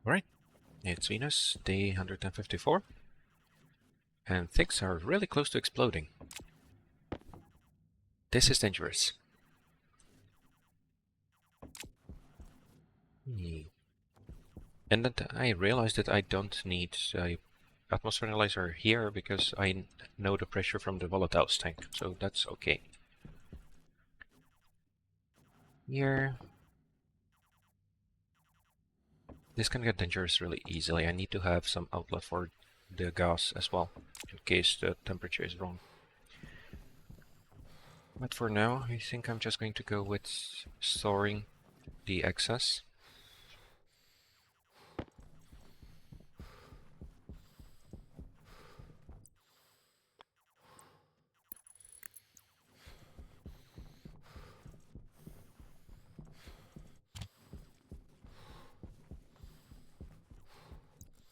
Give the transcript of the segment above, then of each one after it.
Alright, it's Venus, day 154, and things are really close to exploding. This is dangerous. And then I realized that I don't need a atmosphere analyzer here because I know the pressure from the volatiles tank, so that's okay. Here, this can get dangerous really easily. I need to have some outlet for the gas as well, in case the temperature is wrong. But for now, I think I'm just going to go with storing the excess.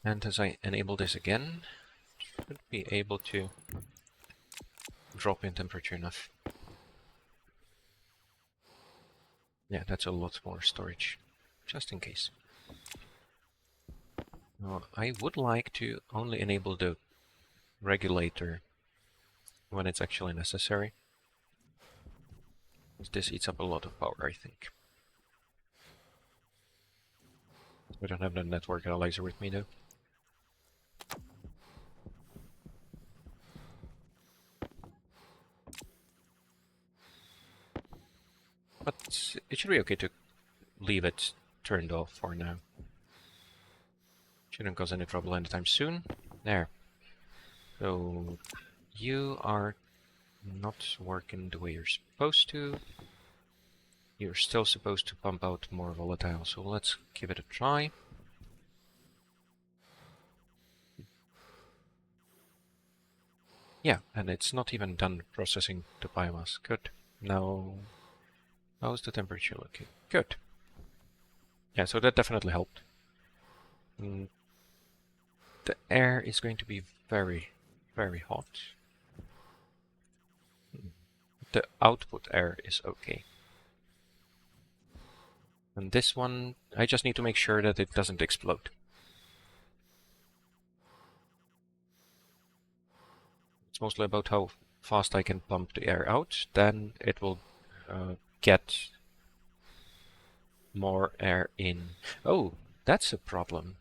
And as I enable this again, should be able to drop in temperature enough. Yeah, that's a lot more storage, just in case. Now, I would like to only enable the regulator when it's actually necessary. This eats up a lot of power, I think. We don't have the network analyzer with me though. But it should be okay to leave it turned off for now. Shouldn't cause any trouble anytime soon. There. So you are not working the way you're supposed to. You're still supposed to pump out more volatile, so let's give it a try. Yeah, and it's not even done processing the biomass. Good. Now, how's the temperature looking? Good. Yeah, so that definitely helped. The air is going to be very, very hot. The output air is okay. And this one, I just need to make sure that it doesn't explode. It's mostly about how fast I can pump the air out, then it will get more air in. Oh, that's a problem.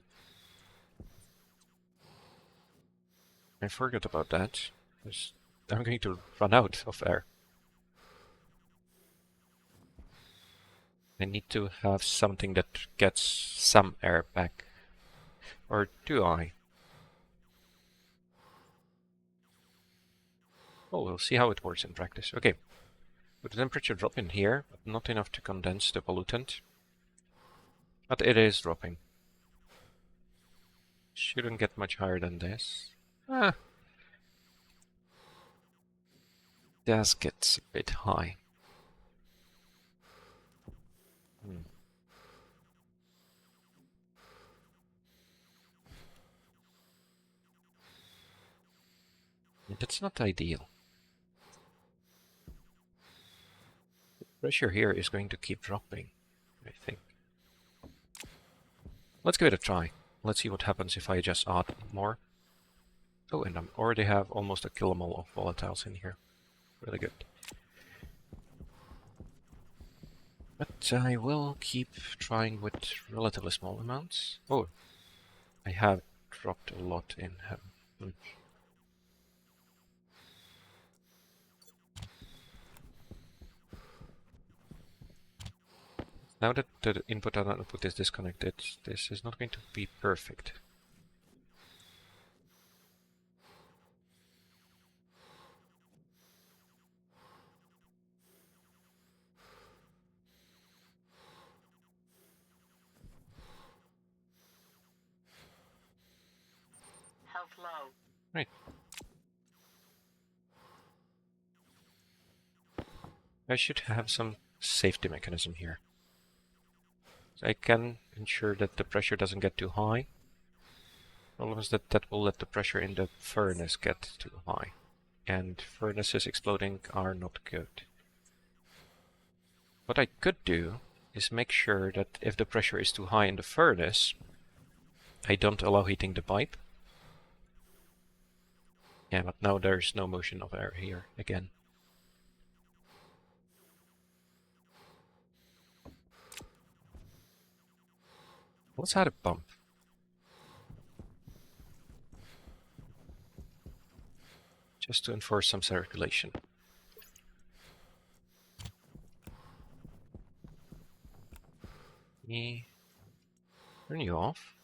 I forgot about that. I'm going to run out of air. I need to have something that gets some air back. Or do I? Oh, we'll see how it works in practice. Okay. With the temperature drop in here, but not enough to condense the pollutant. But it is dropping. Shouldn't get much higher than this. Ah. This gets a bit high. That's not ideal. The pressure here is going to keep dropping, I think. Let's give it a try. Let's see what happens if I just add more. Oh, and I already have almost a kilomole of volatiles in here. Really good. But I will keep trying with relatively small amounts. Oh, I have dropped a lot in him. Now that the input and output is disconnected, this is not going to be perfect. Health low. Right. I should have some safety mechanism here. So I can ensure that the pressure doesn't get too high. Problem is that will let the pressure in the furnace get too high. And furnaces exploding are not good. What I could do is make sure that if the pressure is too high in the furnace, I don't allow heating the pipe. Yeah, but now there's no motion of air here again. Let's add a pump. Just to enforce some circulation. Me turn you off.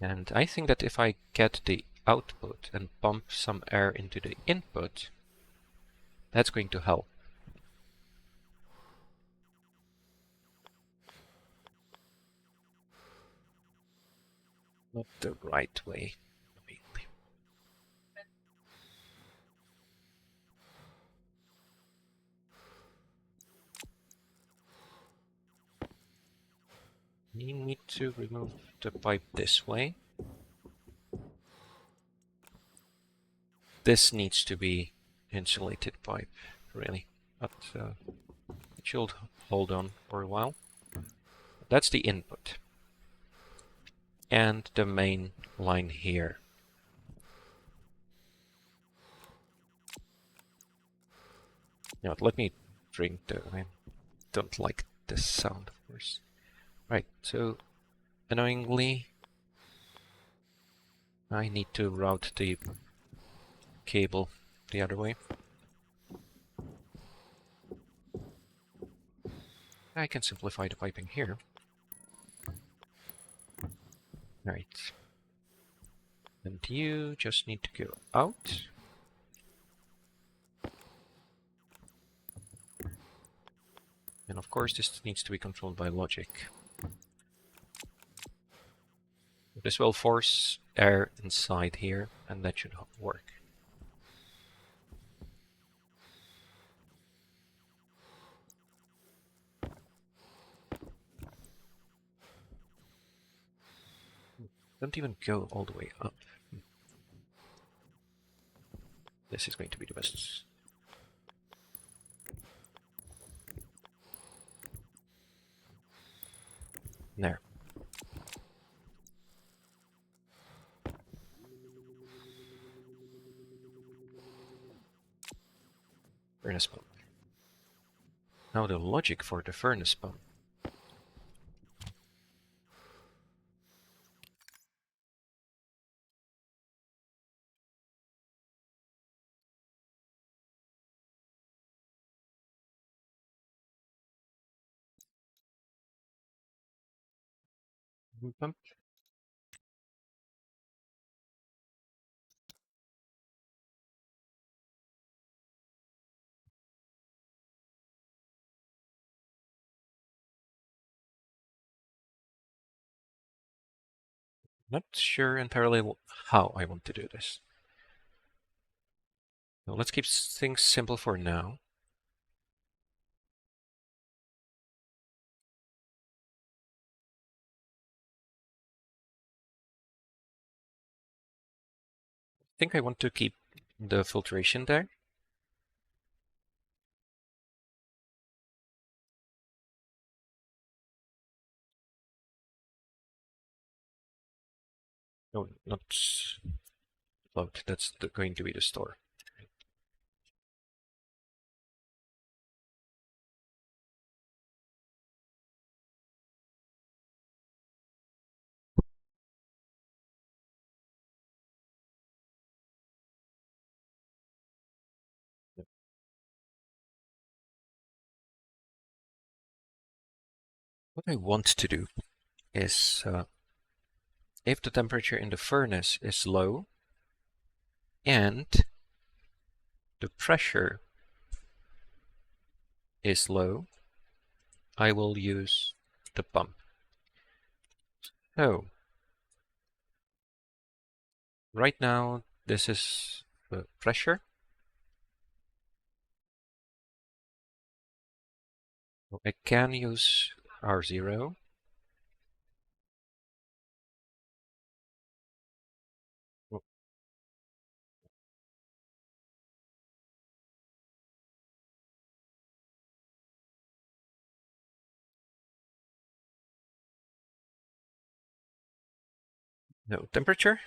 And I think that if I get the output and pump some air into the input, that's going to help. Not the right way. We need to remove the pipe this way. This needs to be insulated pipe, really. But it should hold on for a while. That's the input. And the main line here. You know, let me drink the... I don't like this sound, of course. Right, so annoyingly, I need to route the cable the other way. I can simplify the piping here. Right. And you just need to go out. And of course this needs to be controlled by logic. This will force air inside here, and that should work. Don't even go all the way up. This is going to be the best. There. Furnace pump. Now the logic for the furnace pump. Pump. Not sure entirely how I want to do this. So let's keep things simple for now. I think I want to keep the filtration there. No, not float. That's going to be the store. What I want to do is, if the temperature in the furnace is low and the pressure is low, I will use the pump. So, right now this is the pressure. I can use R0. No, temperature.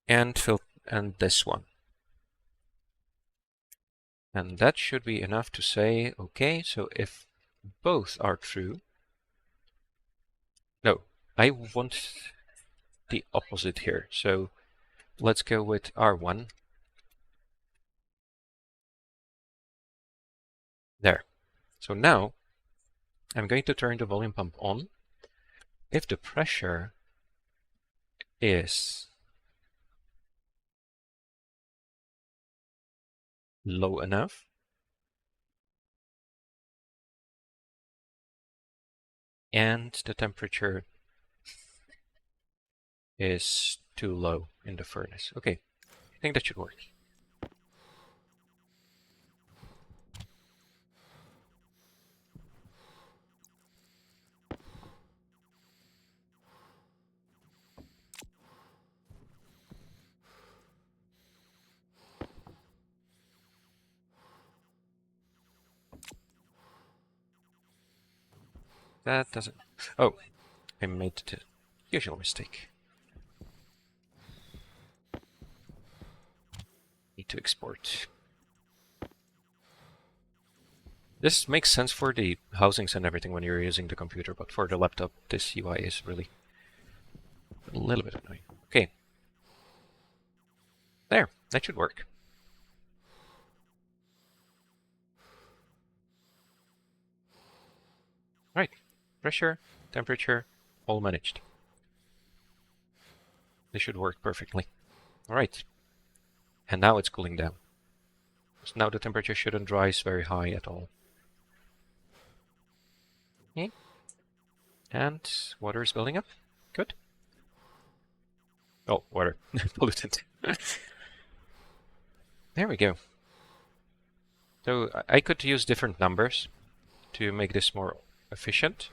And this one. And that should be enough to say, okay, so if both are true... No, I want the opposite here. So let's go with R1. There. So now I'm going to turn the volume pump on. If the pressure is low enough, and the temperature is too low in the furnace. Okay, I think that should work. That doesn't... Oh, I made the usual mistake. Need to export. This makes sense for the housings and everything when you're using the computer, but for the laptop, this UI is really a little bit annoying. Okay. There, that should work. Right, pressure, temperature, all managed. This should work perfectly. All right. And now it's cooling down. So now the temperature shouldn't rise very high at all. Okay. And water is building up. Good. Oh, water. Pollutant. There we go. So I could use different numbers to make this more efficient.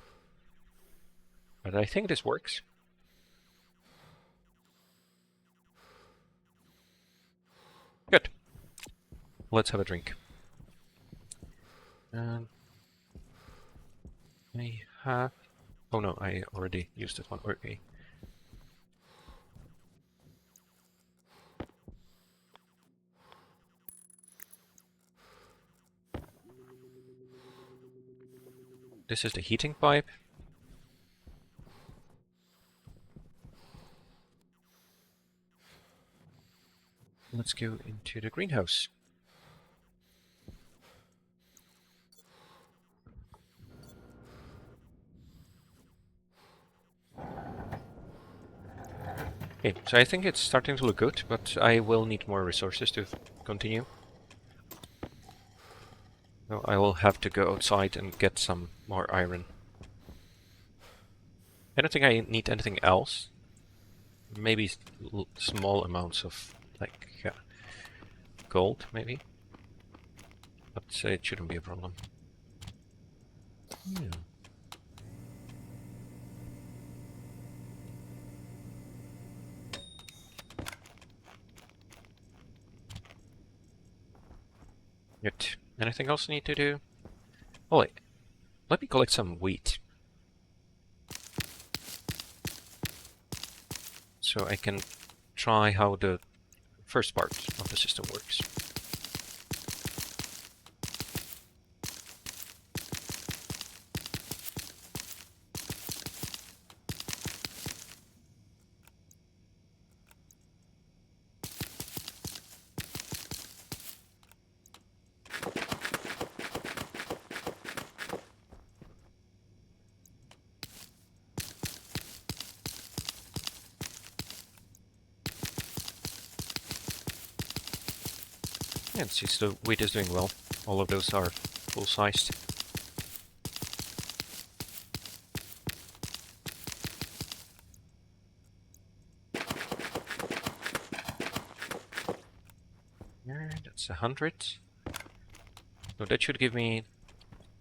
But I think this works. Good. Let's have a drink. I have... Oh no, I already used that one. Okay. This is the heating pipe. Let's go into the greenhouse. Okay, so I think it's starting to look good, but I will need more resources to continue. So I will have to go outside and get some more iron. I don't think I need anything else. Maybe small amounts of, like, gold, maybe. But it shouldn't be a problem. Yeah. Good. Anything else I need to do? Oh wait, let me collect some wheat. So I can try how the first part of the system works. Yeah, it seems the wheat is doing well. All of those are full-sized. Yeah, that's 100. So that should give me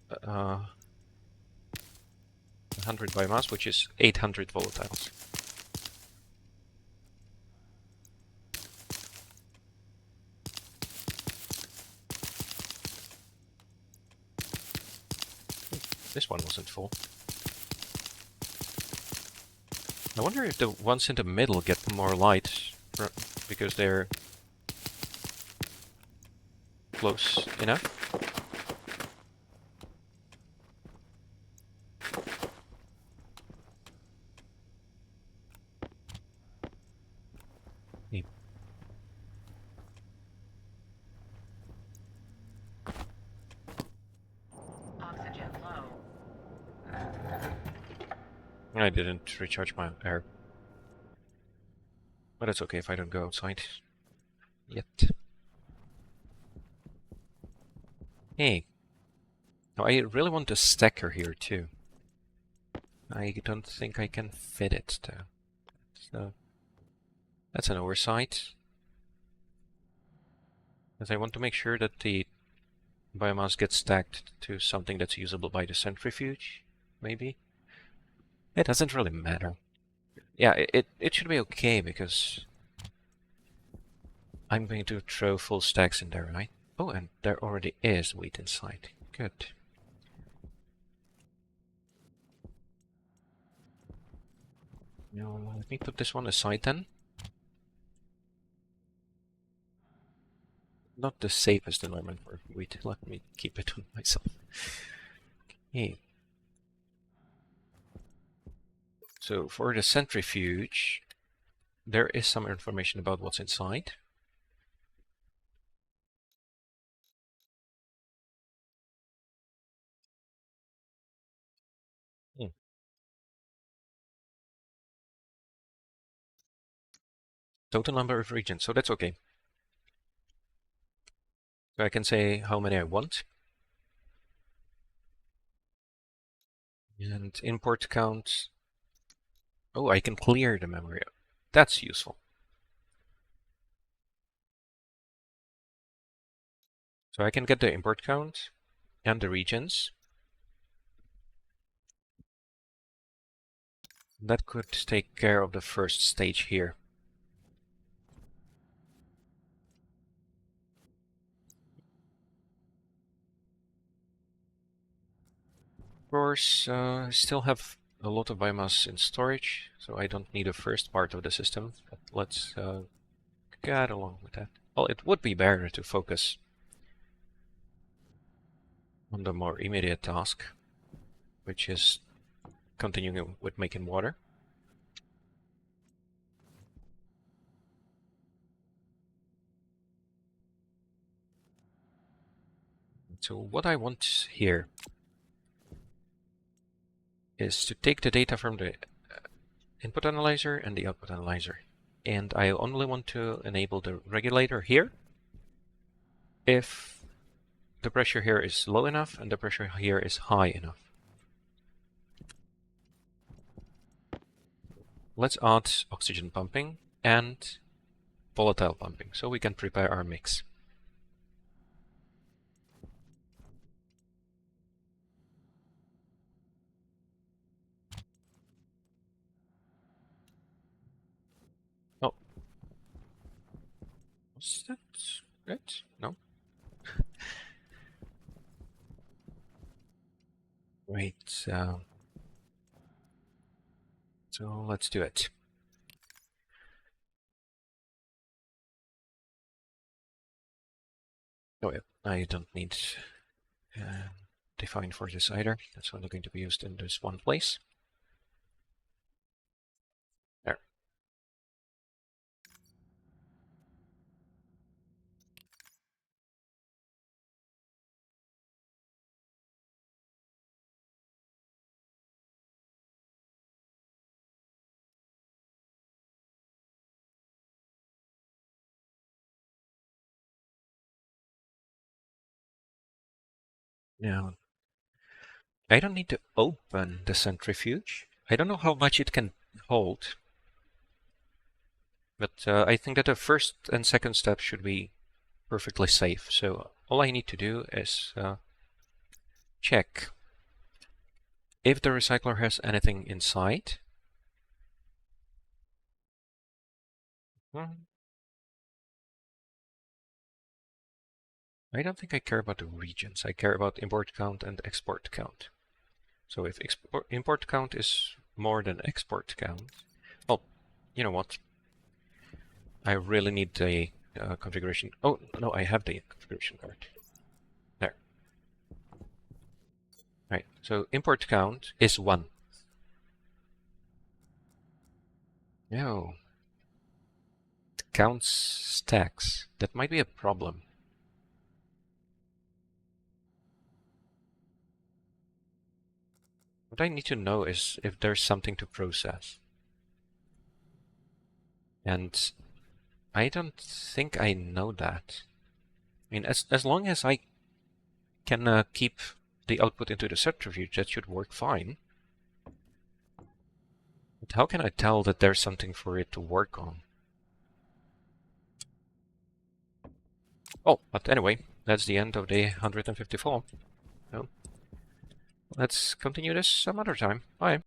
100 biomass, which is 800 volatiles. This one wasn't full. I wonder if the ones in the middle get more light because they're close enough. Oxygen low. I didn't recharge my air. But it's okay if I don't go outside yet. Hey. Now I really want a stacker here too. I don't think I can fit it though. So that's an oversight. Because I want to make sure that the biomass gets stacked to something that's usable by the centrifuge, maybe. It doesn't really matter. Yeah, it should be okay because I'm going to throw full stacks in there, right? Oh, and there already is wheat inside. Good. Now let me put this one aside then. Not the safest environment for wheat. Let me keep it on myself. Okay. So for the centrifuge, there is some information about what's inside. Hmm. Total number of regions, so that's okay. So I can say how many I want. And import count. Oh, I can clear the memory. That's useful. So I can get the import count and the regions. That could take care of the first stage here. Of course, I still have a lot of biomass in storage, so I don't need the first part of the system. But let's get along with that. Well, it would be better to focus on the more immediate task, which is continuing with making water. So what I want here is to take the data from the input analyzer and the output analyzer. And I only want to enable the regulator here if the pressure here is low enough and the pressure here is high enough. Let's add oxygen pumping and volatile pumping so we can prepare our mix. Oh, was that right? No? Wait, so let's do it. Oh yeah, I don't need define for this either. That's only going to be used in this one place. There. Now, I don't need to open the centrifuge. I don't know how much it can hold, but I think that the first and second step should be perfectly safe. So all I need to do is check if the recycler has anything inside. I don't think I care about the regions. I care about import count and export count. So if import count is more than export count, You know what? I really need the configuration. Oh, no, I have the configuration card. There. Right, so import count is 1. No. It counts stacks. That might be a problem. What I need to know is if there's something to process. And I don't think I know that. I mean, as long as I can keep the output into the centrifuge, that should work fine. But how can I tell that there's something for it to work on? Oh, but anyway, that's the end of the 154. So let's continue this some other time. Bye.